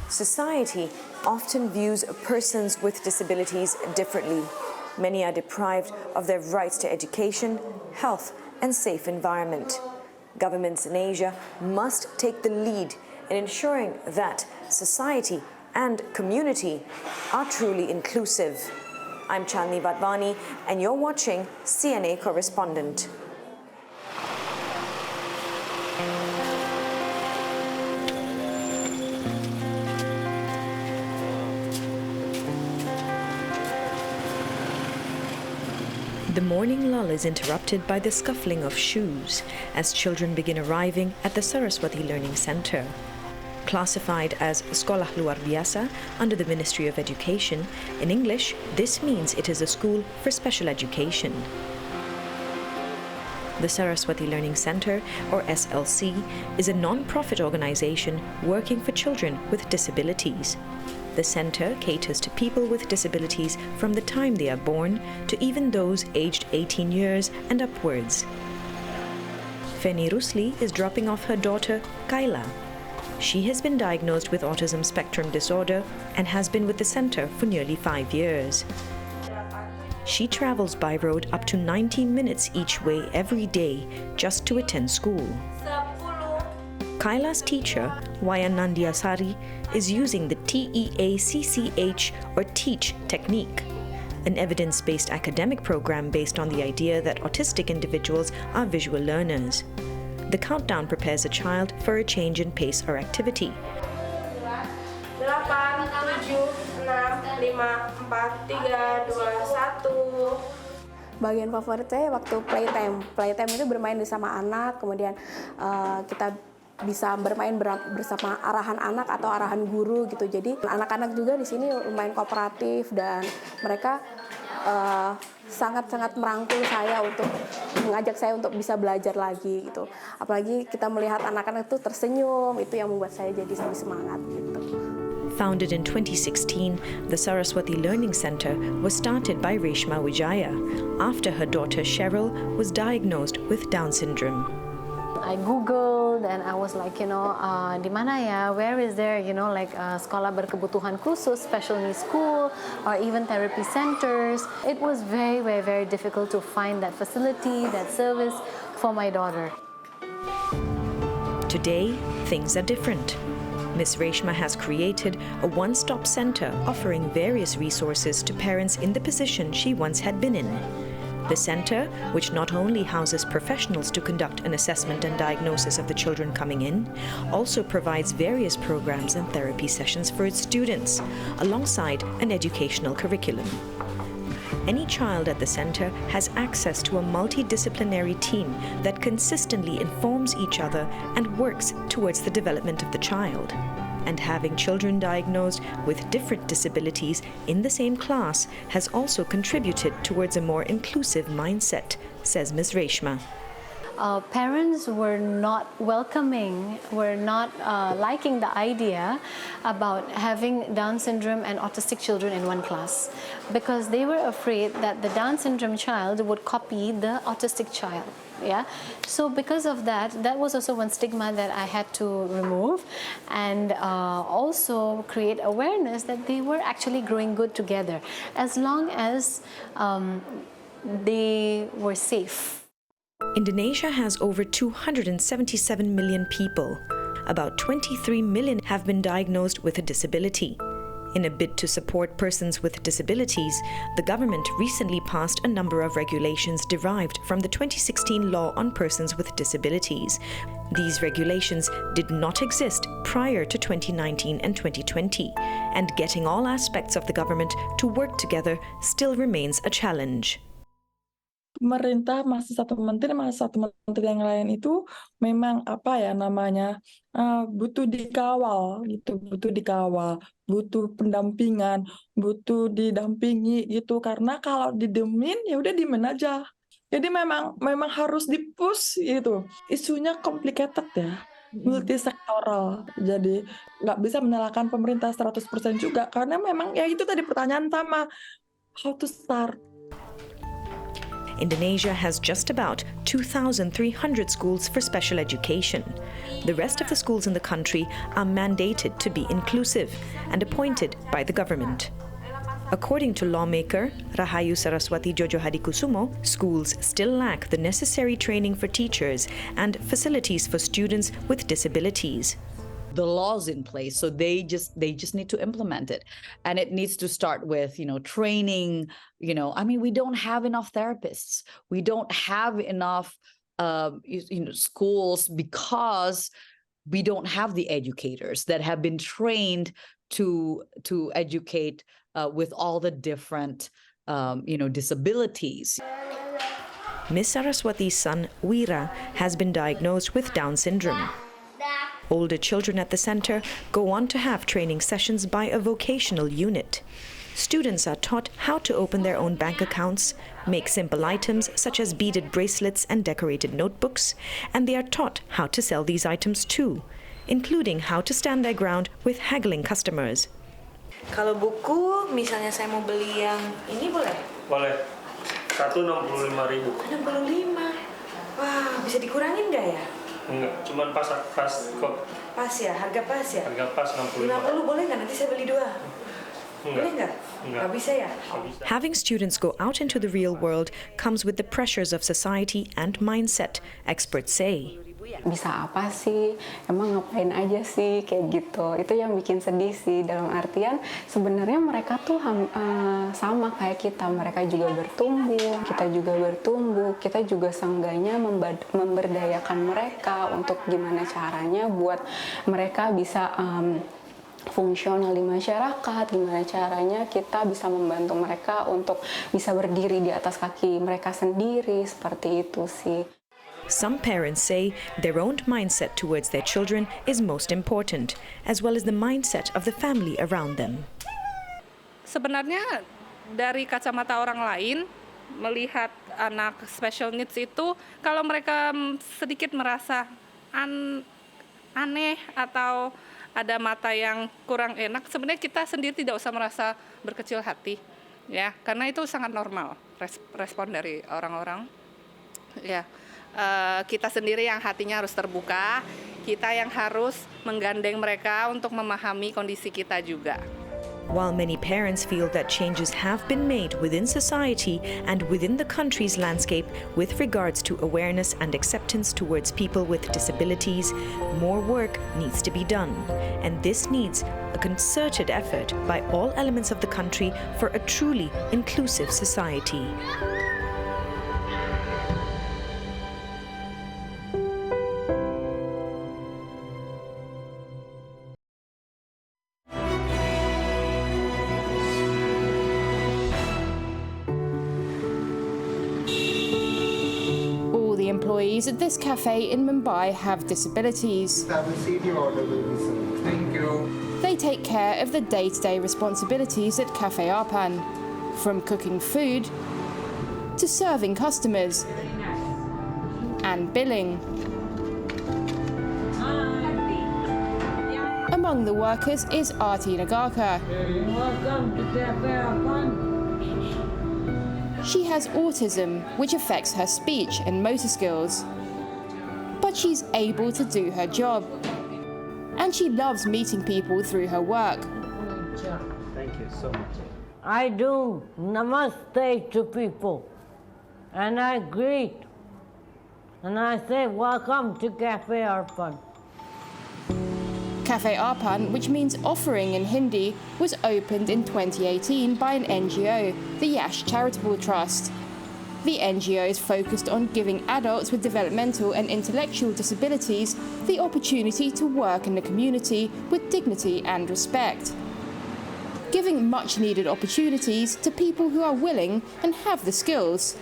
Society often views persons with disabilities differently. Many are deprived of their rights to education, health, and safe environment. Governments in Asia must take the lead in ensuring that society and community are truly inclusive. I'm Chandni Vatwani, and you're watching CNA Correspondent. The morning lull is interrupted by the scuffling of shoes as children begin arriving at the Saraswati Learning Center. Classified as Sekolah Luar Biasa under the Ministry of Education, in English, this means it is a school for special education. The Saraswati Learning Center, or SLC, is a non-profit organization working for children with disabilities. The center caters to people with disabilities from the time they are born to even those aged 18 years and upwards. Feni Rusli is dropping off her daughter, Kaila. She has been diagnosed with autism spectrum disorder and has been with the center for nearly 5 years. She travels by road up to 90 minutes each way every day just to attend school. Kaila's teacher, Wayan Nandiasari, is using the TEACCH or TEACH technique, an evidence-based academic program based on the idea that autistic individuals are visual learners. The countdown prepares a child for a change in pace or activity. 8, 7, 6, 5, 4, 3, 2, 1. Bagian favorit saya waktu playtime. Playtime itu bermain bersama anak, kemudian kita bisa bermain bersama arahan anak atau arahan guru gitu. Jadi anak-anak juga di sini lumayan kooperatif dan mereka sangat-sangat merangkul saya untuk mengajak saya untuk bisa belajar lagi gitu. Apalagi kita melihat anak-anak itu tersenyum, itu yang membuat saya jadi lebih semangat gitu. Founded in 2016, the Saraswati Learning Center was started by Reshma Wijaya after her daughter Cheryl was diagnosed with Down syndrome. I googled and I was like, di mana ya? Where is there, sekolah berkebutuhan khusus, special needs school, or even therapy centers? It was very, very, very difficult to find that facility, that service for my daughter. Today, things are different. Ms. Reshma has created a one-stop center offering various resources to parents in the position she once had been in. The center, which not only houses professionals to conduct an assessment and diagnosis of the children coming in, also provides various programs and therapy sessions for its students, alongside an educational curriculum. Any child at the center has access to a multidisciplinary team that consistently informs each other and works towards the development of the child. And having children diagnosed with different disabilities in the same class has also contributed towards a more inclusive mindset, says Ms. Reshma. Parents were not welcoming, were not liking the idea about having Down syndrome and autistic children in one class because they were afraid that the Down syndrome child would copy the autistic child. Yeah, so because of that, that was also one stigma that I had to remove and also create awareness that they were actually growing good together as long as they were safe. Indonesia has over 277 million people. About 23 million have been diagnosed with a disability. In a bid to support persons with disabilities, the government recently passed a number of regulations derived from the 2016 Law on Persons with Disabilities. These regulations did not exist prior to 2019 and 2020, and getting all aspects of the government to work together still remains a challenge. Pemerintah masih satu menteri yang lain itu memang butuh dikawal gitu, butuh pendampingan, butuh didampingi gitu karena kalau didemin ya udah diemin aja. Jadi memang harus dipush gitu. Isunya complicated ya, multisektoral. Jadi nggak bisa menyalahkan pemerintah 100% juga karena memang ya itu tadi pertanyaan utama, how to start. Indonesia has just about 2,300 schools for special education. The rest of the schools in the country are mandated to be inclusive and appointed by the government. According to lawmaker Rahayu Saraswati Jojo Hadikusumo, schools still lack the necessary training for teachers and facilities for students with disabilities. The law's in place, so they just need to implement it, and it needs to start with training. We don't have enough therapists, we don't have enough schools, because we don't have the educators that have been trained to educate with all the different disabilities. Ms. Saraswati's son Wira has been diagnosed with Down syndrome. Older children at the center go on to have training sessions by a vocational unit. Students are taught how to open their own bank accounts, make simple items such as beaded bracelets and decorated notebooks, and they are taught how to sell these items too, including how to stand their ground with haggling customers. Kalau buku, misalnya saya mau beli yang ini boleh? Boleh. 65.000. 65. Wah, bisa dikurangin nggak ya? Enggak, cuman pas kok. Pas ya, harga pas ya? Harga pas 65. 50 boleh nggak? Nanti saya beli 2. Boleh nggak? Nggak bisa ya? Having students go out into the real world comes with the pressures of society and mindset, experts say. Bisa apa sih? Emang ngapain aja sih? Kayak gitu. Itu yang bikin sedih sih. Dalam artian sebenarnya mereka tuh sama kayak kita. Mereka juga bertumbuh, kita juga bertumbuh. Kita juga seenggaknya memberdayakan mereka untuk gimana caranya buat mereka bisa fungsional di masyarakat, gimana caranya kita bisa membantu mereka untuk bisa berdiri di atas kaki mereka sendiri, seperti itu sih. Some parents say their own mindset towards their children is most important, as well as the mindset of the family around them. Sebenarnya dari kacamata orang lain, melihat anak special needs itu, kalau mereka sedikit merasa aneh atau ada mata yang kurang enak, sebenarnya kita sendiri tidak usah merasa berkecil hati, ya, karena itu sangat normal respon dari orang-orang, ya. Kita sendiri yang hatinya harus terbuka, kita yang harus menggandeng mereka untuk memahami kondisi kita juga. While many parents feel that changes have been made within society and within the country's landscape with regards to awareness and acceptance towards people with disabilities, more work needs to be done. And this needs a concerted effort by all elements of the country for a truly inclusive society. Employees at this cafe in Mumbai have disabilities. Thank you. They take care of the day-to-day responsibilities at Cafe Arpan, from cooking food to serving customers and billing. Among the workers is Aarti Nagarkar. Welcome to Cafe Arpan. She has autism, which affects her speech and motor skills. But she's able to do her job. And she loves meeting people through her work. Thank you so much. I do namaste to people. And I greet. And I say, welcome to Cafe Arpan. Cafe Arpan, which means offering in Hindi, was opened in 2018 by an NGO, the Yash Charitable Trust. The NGO is focused on giving adults with developmental and intellectual disabilities the opportunity to work in the community with dignity and respect, giving much-needed opportunities to people who are willing and have the skills.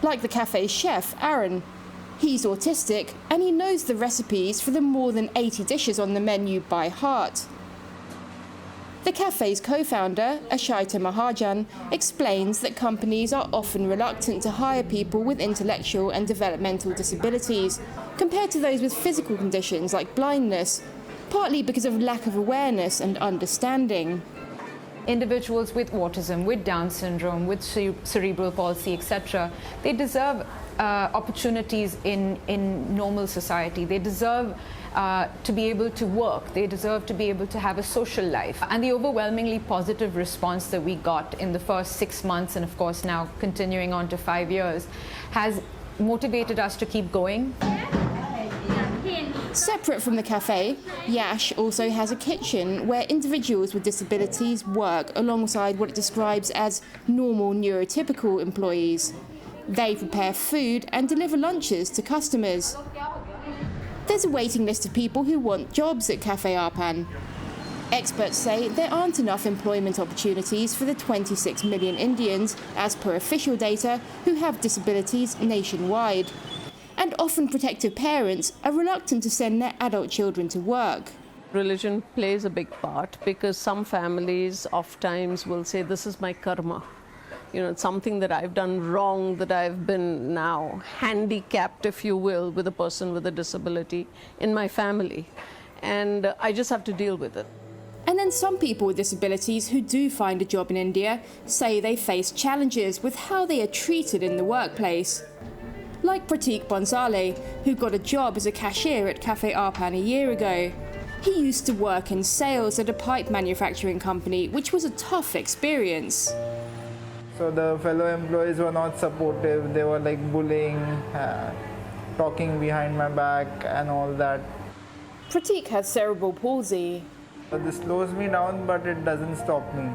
Like the cafe's chef, Aaron. He's autistic and he knows the recipes for the more than 80 dishes on the menu by heart. The cafe's co-founder, Ashaita Mahajan, explains that companies are often reluctant to hire people with intellectual and developmental disabilities, compared to those with physical conditions like blindness, partly because of lack of awareness and understanding. individuals with autism, with Down syndrome, with cerebral palsy, etc., they deserve opportunities in normal society. They deserve to be able to work. They deserve to be able to have a social life. And the overwhelmingly positive response that we got in the first 6 months, and of course now continuing on to 5 years, has motivated us to keep going. Separate from the cafe, Yash also has a kitchen where individuals with disabilities work alongside what it describes as normal neurotypical employees. They prepare food and deliver lunches to customers. There's a waiting list of people who want jobs at Cafe Arpan. Experts say there aren't enough employment opportunities for the 26 million Indians, as per official data, who have disabilities nationwide. And often protective parents are reluctant to send their adult children to work. Religion plays a big part because some families oftentimes will say, this is my karma. You know, it's something that I've done wrong, that I've been now handicapped, if you will, with a person with a disability in my family. And I just have to deal with it. And then some people with disabilities who do find a job in India say they face challenges with how they are treated in the workplace. Like Pratik Bonsale, who got a job as a cashier at Cafe Arpan a year ago. He used to work in sales at a pipe manufacturing company, which was a tough experience. So the fellow employees were not supportive. They were like bullying, talking behind my back and all that. Pratik has cerebral palsy. This slows me down, but it doesn't stop me.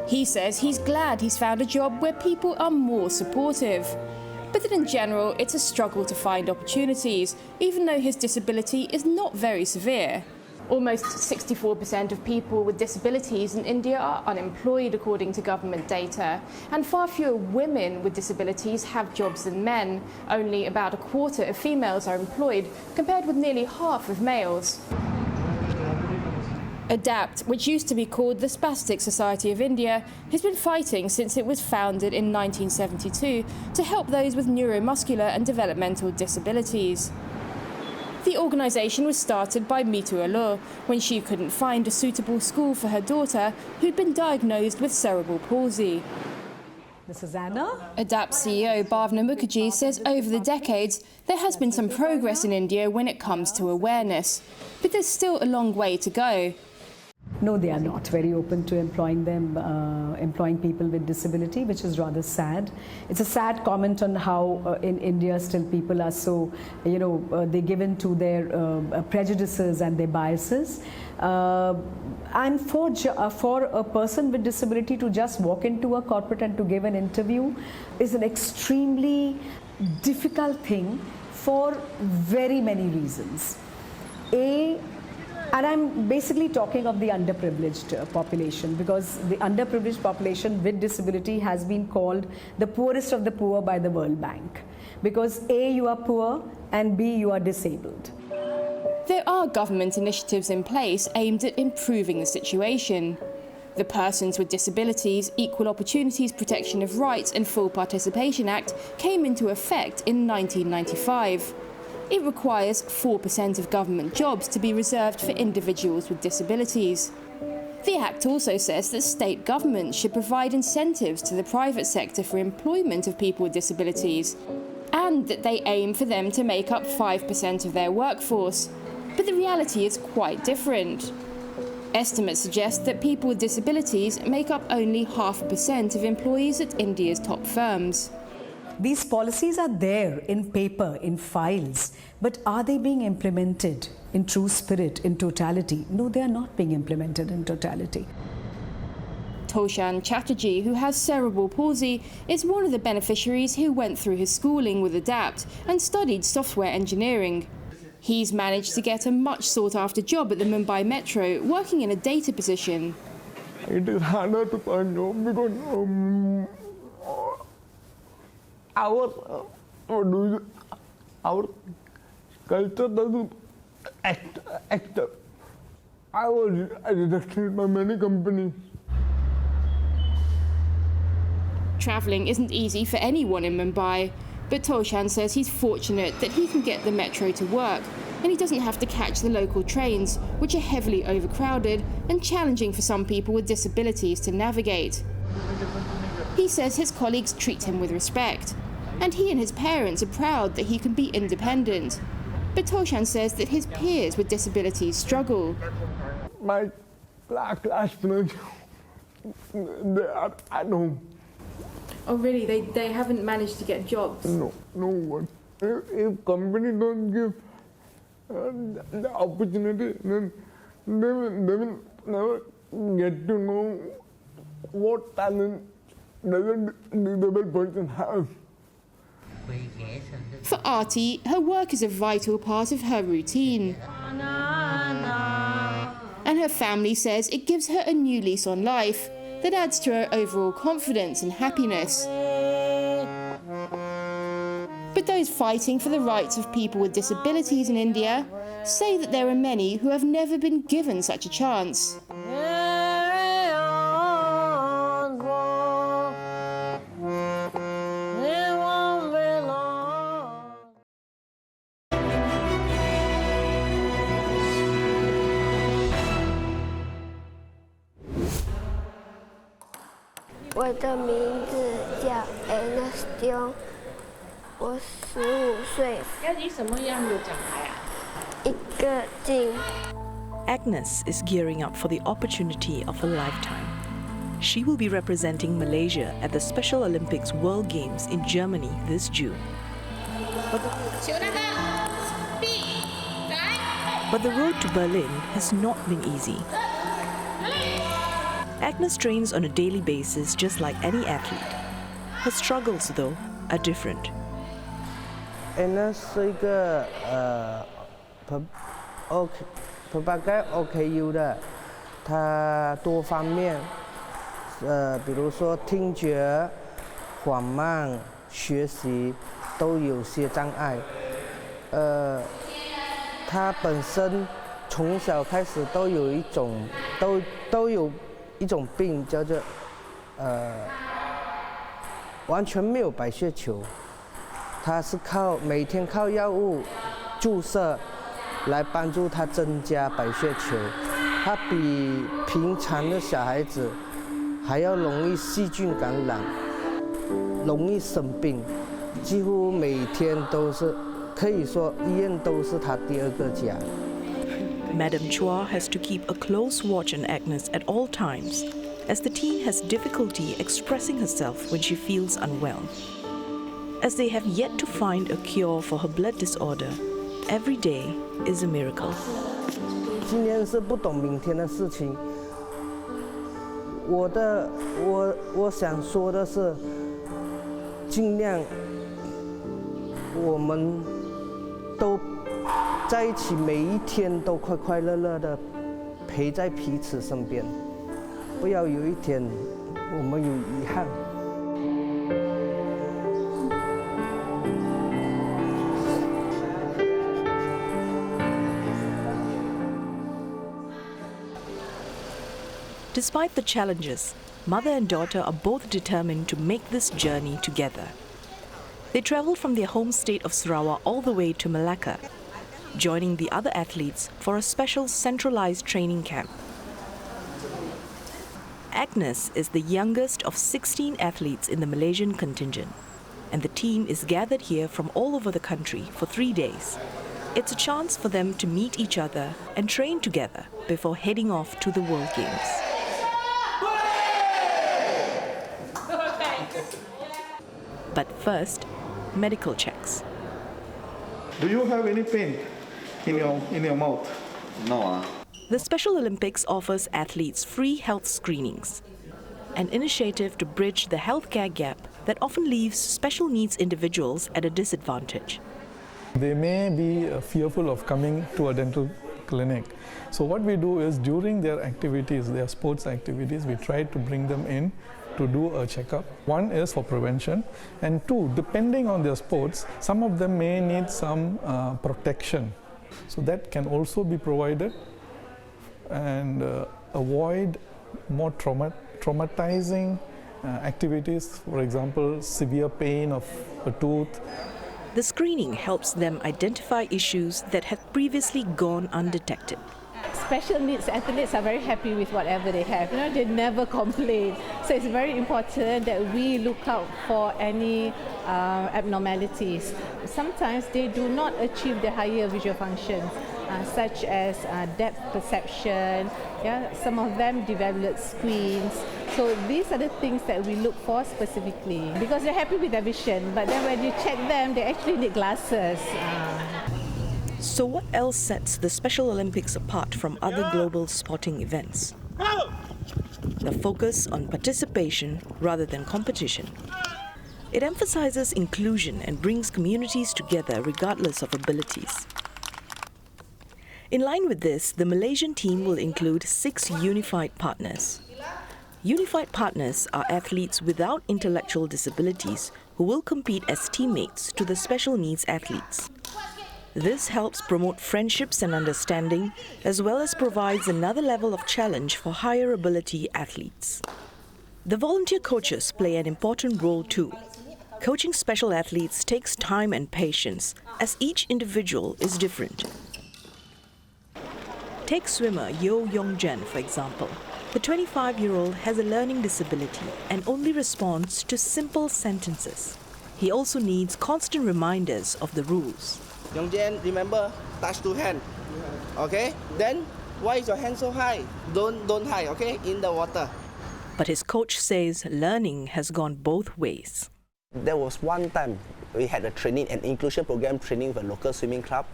He says he's glad he's found a job where people are more supportive. But that in general, it's a struggle to find opportunities, even though his disability is not very severe. Almost 64% of people with disabilities in India are unemployed, according to government data, and far fewer women with disabilities have jobs than men. Only about a quarter of females are employed, compared with nearly half of males. ADAPT, which used to be called the Spastic Society of India, has been fighting since it was founded in 1972 to help those with neuromuscular and developmental disabilities. The organisation was started by Mitu Alur when she couldn't find a suitable school for her daughter, who'd been diagnosed with cerebral palsy. This is Anna. ADAPT CEO Bhavna Mukherjee says over the decades there has been some progress in India when it comes to awareness, but there's still a long way to go. No, they are not very open to employing people with disability, which is rather sad. It's a sad comment on how in India still people are so, they give in to their prejudices and their biases. And for a person with disability to just walk into a corporate and to give an interview is an extremely difficult thing for very many reasons. And I'm basically talking of the underprivileged population, because the underprivileged population with disability has been called the poorest of the poor by the World Bank. Because A, you are poor, and B, you are disabled. There are government initiatives in place aimed at improving the situation. The Persons with Disabilities, Equal Opportunities Protection of Rights and Full Participation Act came into effect in 1995. It requires 4% of government jobs to be reserved for individuals with disabilities. The Act also says that state governments should provide incentives to the private sector for employment of people with disabilities, and that they aim for them to make up 5% of their workforce. But the reality is quite different. Estimates suggest that people with disabilities make up only 0.5% of employees at India's top firms. These policies are there in paper, in files, but are they being implemented in true spirit, in totality? No, they are not being implemented in totality. Toshan Chatterjee, who has cerebral palsy, is one of the beneficiaries who went through his schooling with ADAPT and studied software engineering. He's managed to get a much sought-after job at the Mumbai Metro, working in a data position. It is harder to find job because our culture doesn't accept. I was rejected by many companies. Travelling isn't easy for anyone in Mumbai, but Toshan says he's fortunate that he can get the metro to work, and he doesn't have to catch the local trains, which are heavily overcrowded and challenging for some people with disabilities to navigate. He says his colleagues treat him with respect, and he and his parents are proud that he can be independent. But Toshan says that his peers with disabilities struggle. My classmates, they are at home. Oh really? They haven't managed to get jobs? No one. If company don't give the opportunity, then they will never get to know what talent does a disabled person have. For Arti, her work is a vital part of her routine. And her family says it gives her a new lease on life that adds to her overall confidence and happiness. But those fighting for the rights of people with disabilities in India say that there are many who have never been given such a chance. My name is Anastasia. 我15岁。要你什么样的奖牌啊？一个镜。Agnes is gearing up for the opportunity of a lifetime. She will be representing Malaysia at the Special Olympics World Games in Germany this June. But the road to Berlin has not been easy. Agnes trains on a daily basis just like any athlete. Her struggles, though, are different. Agnes 是一个berbagai OKU 的，她多方面，比如说听觉、缓慢、学习都有些障碍。她本身从小开始都有一种病叫做完全没有白血球。 他是每天靠药物注射来帮助他增加白血球，他比平常的小孩子还要容易细菌感染，容易生病，几乎每天都是，可以说医院都是他第二个家。Madam Chua has to keep a close watch on Agnes at all times, as the teen has difficulty expressing herself when she feels unwell. As they have yet to find a cure for her blood disorder, every day is a miracle. 今天是不懂明天的事情。我想说的是，尽量我们都在一起，每一天都快快乐乐的陪在彼此身边，不要有一天我们有遗憾。 Despite the challenges, mother and daughter are both determined to make this journey together. They travel from their home state of Sarawak all the way to Malacca, joining the other athletes for a special centralized training camp. Agnes is the youngest of 16 athletes in the Malaysian contingent, and the team is gathered here from all over the country for 3 days. It's a chance for them to meet each other and train together before heading off to the World Games. But first, medical checks. Do you have any pain in your mouth? No. The Special Olympics offers athletes free health screenings, an initiative to bridge the healthcare gap that often leaves special needs individuals at a disadvantage. They may be fearful of coming to a dental clinic. So what we do is during their activities, their sports activities, we try to bring them in to do a checkup. One is for prevention, and two, depending on their sports, some of them may need some protection. So that can also be provided, and avoid more traumatizing activities, for example, severe pain of a tooth, The screening helps them identify issues that had previously gone undetected. Special needs athletes are very happy with whatever they have. They never complain. So it's very important that we look out for any abnormalities. Sometimes they do not achieve the higher visual functions, such as depth perception. Some of them develop squints. So these are the things that we look for specifically, because they're happy with their vision, but then when you check them, they actually need glasses. So what else sets the Special Olympics apart from other global sporting events? The focus on participation rather than competition. It emphasizes inclusion and brings communities together regardless of abilities. In line with this, the Malaysian team will include 6 unified partners. Unified partners are athletes without intellectual disabilities who will compete as teammates to the special needs athletes. This helps promote friendships and understanding, as well as provides another level of challenge for higher ability athletes. The volunteer coaches play an important role too. Coaching special athletes takes time and patience, as each individual is different. Take swimmer Yeo Yong-jen, for example. The 25-year-old has a learning disability and only responds to simple sentences. He also needs constant reminders of the rules. Yong-jen, remember, touch 2 hands. Okay? Then, why is your hand so high? Don't high, okay? In the water. But his coach says learning has gone both ways. There was one time we had a training, an inclusion program training with a local swimming club.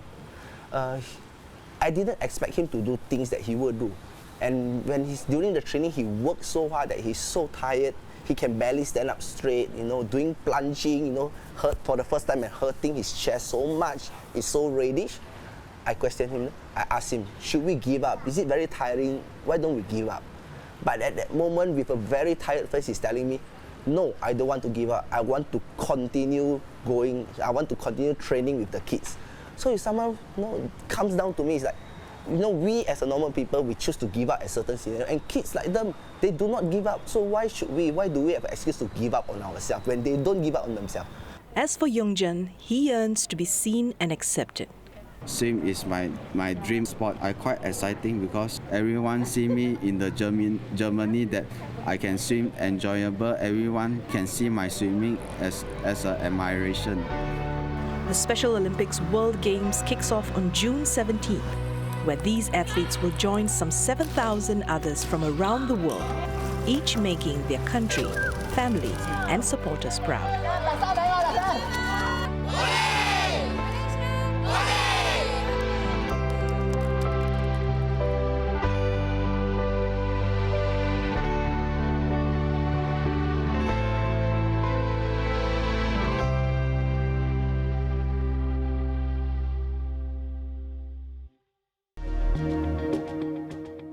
I didn't expect him to do things that he would do. And when he's during the training, he worked so hard that he's so tired. He can barely stand up straight, doing plunging, hurt for the first time and hurting his chest so much. It's so reddish. I questioned him. I asked him, should we give up? Is it very tiring? Why don't we give up? But at that moment, with a very tired face, he's telling me, no, I don't want to give up. I want to continue going. I want to continue training with the kids. So if someone comes down to me, it's like, we as a normal people, we choose to give up at certain scenario, and kids like them, they do not give up. So why should we? Why do we have an excuse to give up on ourselves when they don't give up on themselves? As for Yong-jen, he yearns to be seen and accepted. Swim is my dream sport. I quite exciting because everyone see me in the Germany that I can swim enjoyable. Everyone can see my swimming as an admiration. The Special Olympics World Games kicks off on June 17th, where these athletes will join some 7,000 others from around the world, each making their country, family, and supporters proud.